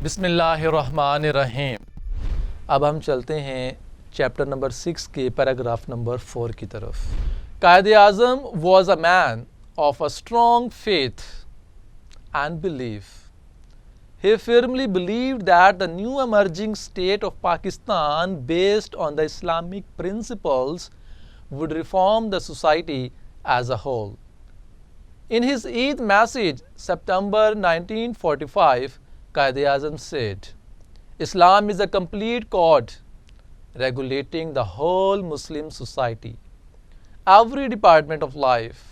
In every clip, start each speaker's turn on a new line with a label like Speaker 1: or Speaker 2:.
Speaker 1: बिस्मिल्लाहिर्रहमानिर्रहीम। अब हम चलते हैं चैप्टर नंबर 6 के पैराग्राफ नंबर 4 की तरफ। Quaid Azam was a man of a strong faith and belief. He firmly believed that the new emerging state of Pakistan, based on the Islamic principles, would reform the society as a whole. In his Eid message, September 1945, Quaid said, Islam is a complete code regulating the whole Muslim society, every department of life,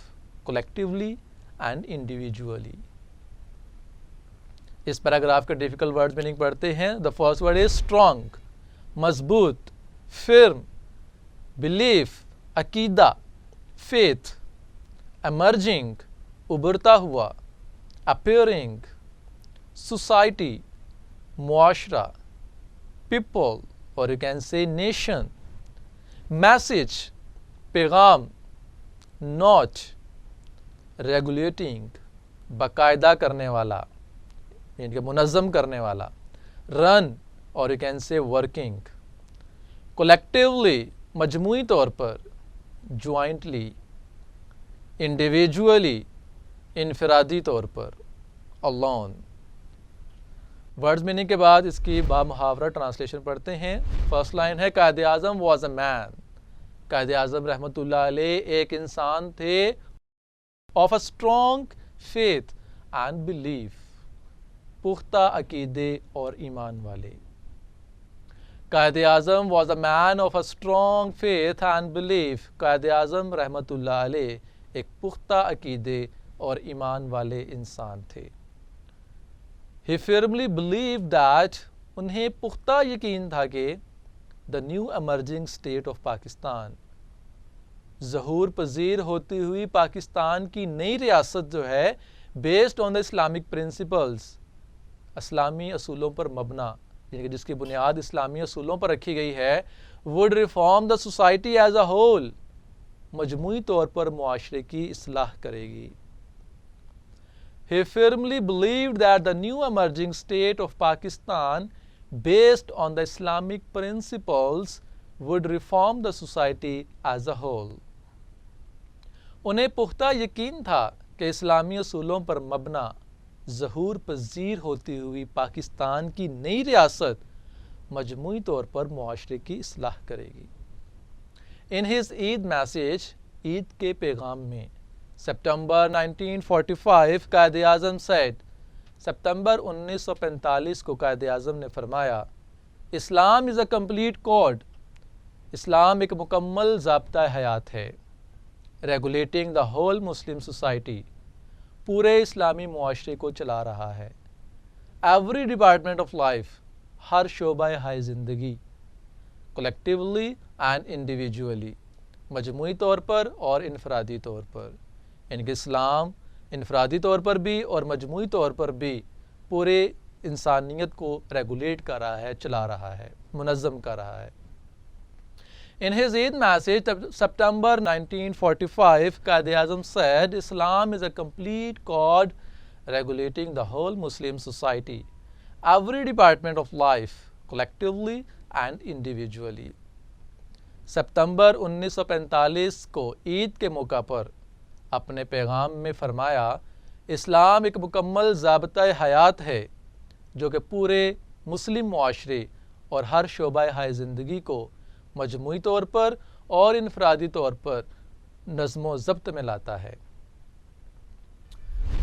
Speaker 1: collectively and individually. इस paragraph के difficult words meaning पढ़ते हैं। The first word is strong, मजबूत, firm, belief, अकीदा, faith, emerging, उभरता हुआ, appearing, society, मुआशरा, people और you can say nation, message, पैगाम, नॉच, रेगुलेटिंग, बाकायदा करने वाला, इनके मुनज़्ज़म करने वाला, रन और you can say working, collectively मजमूई तौर पर, ज्वाइंटली, इंडिविजुअली इनफरादी तौर पर, अलोन। वर्ड्स मीनिंग के बाद इसकी बामुहावरा ट्रांसलेशन पढ़ते हैं। फर्स्ट लाइन है कायद आज़म वॉज अ मैन। कायद आज़म रहमतुल्लाह अलैह एक इंसान थे, of a strong faith and belief, पुख्ता अकीदे और ईमान वाले। Quaid Azam was a man of a strong faith and belief. Quaid Azam रहमतुल्लाह अलैह एक पुख्ता अकीदे और ईमान वाले इंसान थे। ही फर्मली बिलीव दैट, उन्हें पुख्ता यकीन था कि the new emerging state of Pakistan, ज़हूर पजीर होती हुई पाकिस्तान की नई रियासत जो है, based on the Islamic principles, इस्लामी असूलों पर मबना, यानी कि जिसकी बुनियाद इस्लामी असूलों पर रखी गई है, would reform the society as a whole, मजमूई तौर पर मुआशरे की इस्लाह करेगी। He firmly believed that the new emerging state of Pakistan, based on the Islamic principles, would reform the society as a whole. उन्हें पुख्ता यकीन था कि इस्लामी असूलों पर मबना, ज़हूर पजीर होती हुई पाकिस्तान की नई रियासत मजमूई तौर पर मुआशरे की इस्लाह करेगी। In his Eid message, Eid के पैगाम में, सितंबर 1945, कायद आज़म सेड, सितंबर 1945 को कायद आज़म ने फरमाया, Islam is a complete code, इस्लाम एक मुकम्मल ज़ाब्ता हयात है, regulating the whole Muslim society, पूरे इस्लामी मुआशरे को चला रहा है, एवरी डिपार्टमेंट ऑफ लाइफ, हर शोबा हाय ज़िंदगी, कलेक्टिवली एंड इंडिविजुअली, मजमूई तौर पर और इनफरादी तौर पर। इनके इस्लाम इनफरादी तौर पर भी और मजमूई तौर पर भी पूरे इंसानियत को रेगुलेट कर रहा है, चला रहा है, मुनज़्ज़म कर रहा है। In his Eid message, September 1945, Quaid said, Islam is a complete code regulating the whole Muslim society, every department of life, collectively and individually. सितंबर 1945 को ईद के मौका पर अपने पैगाम में फरमाया, इस्लाम एक मुकम्मल ज़ाब्ता हयात है जो कि पूरे मुस्लिम मुआशरे और हर शोबा हाय ज़िंदगी को मजमूई तौर पर और इनफरादी तौर पर नज़्म ज़ब्त में लाता है।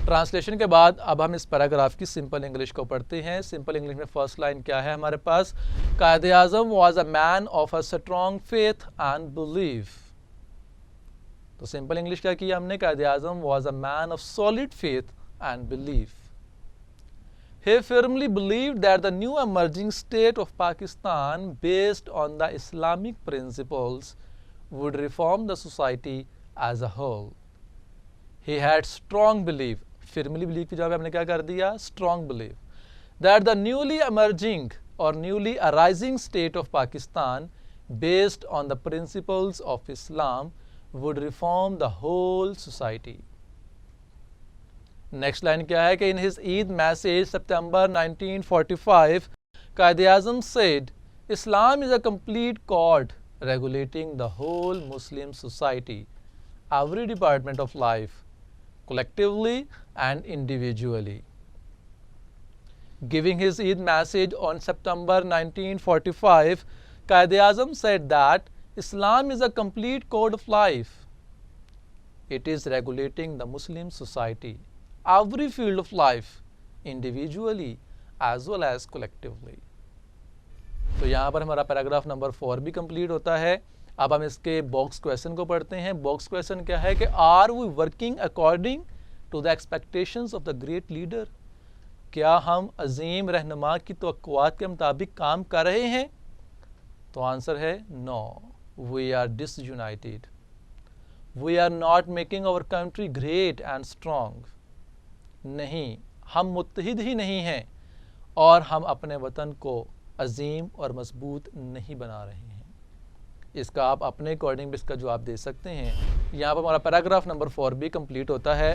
Speaker 1: ट्रांसलेशन के बाद अब हम इस पैराग्राफ की सिंपल इंग्लिश को पढ़ते हैं। सिंपल इंग्लिश में फर्स्ट लाइन क्या है हमारे पास, Quaid Azam was a man of a strong faith and belief. तो सिंपल इंग्लिश क्या किया हमने, Quaid Azam was a man of solid faith and belief. He firmly believed that the new emerging state of Pakistan, based on the Islamic principles, would reform the society as a whole. He had strong belief, firmly belief की जगह हमने क्या कर दिया, strong belief, that the newly emerging or newly arising state of Pakistan, based on the principles of Islam, would reform the whole society. Next line क्या है कि in his Eid message September 1945 Quaid-e-Azam said Islam is a complete code regulating the whole Muslim society, every department of life, collectively and individually. Giving his Eid message on September 1945, Quaid said that Islam is a complete code of life. It is regulating the Muslim society, every field of life, individually as well as collectively. तो यहाँ पर हमारा paragraph number 4 भी complete होता है। अब हम इसके बॉक्स क्वेश्चन को पढ़ते हैं। बॉक्स क्वेश्चन क्या है कि are we working according to the expectations of the great leader, क्या हम अजीम रहनुमा की तवक्कुआत के मुताबिक काम कर रहे हैं? तो आंसर है no, we are disunited, we are not making our country great and strong. नहीं, हम मुत्तहिद ही नहीं हैं और हम अपने वतन को अजीम और मजबूत नहीं बना रहे हैं। इसका आप अपने अकॉर्डिंग भी इसका जवाब दे सकते हैं। यहाँ पर हमारा पैराग्राफ नंबर 4 भी कंप्लीट होता है।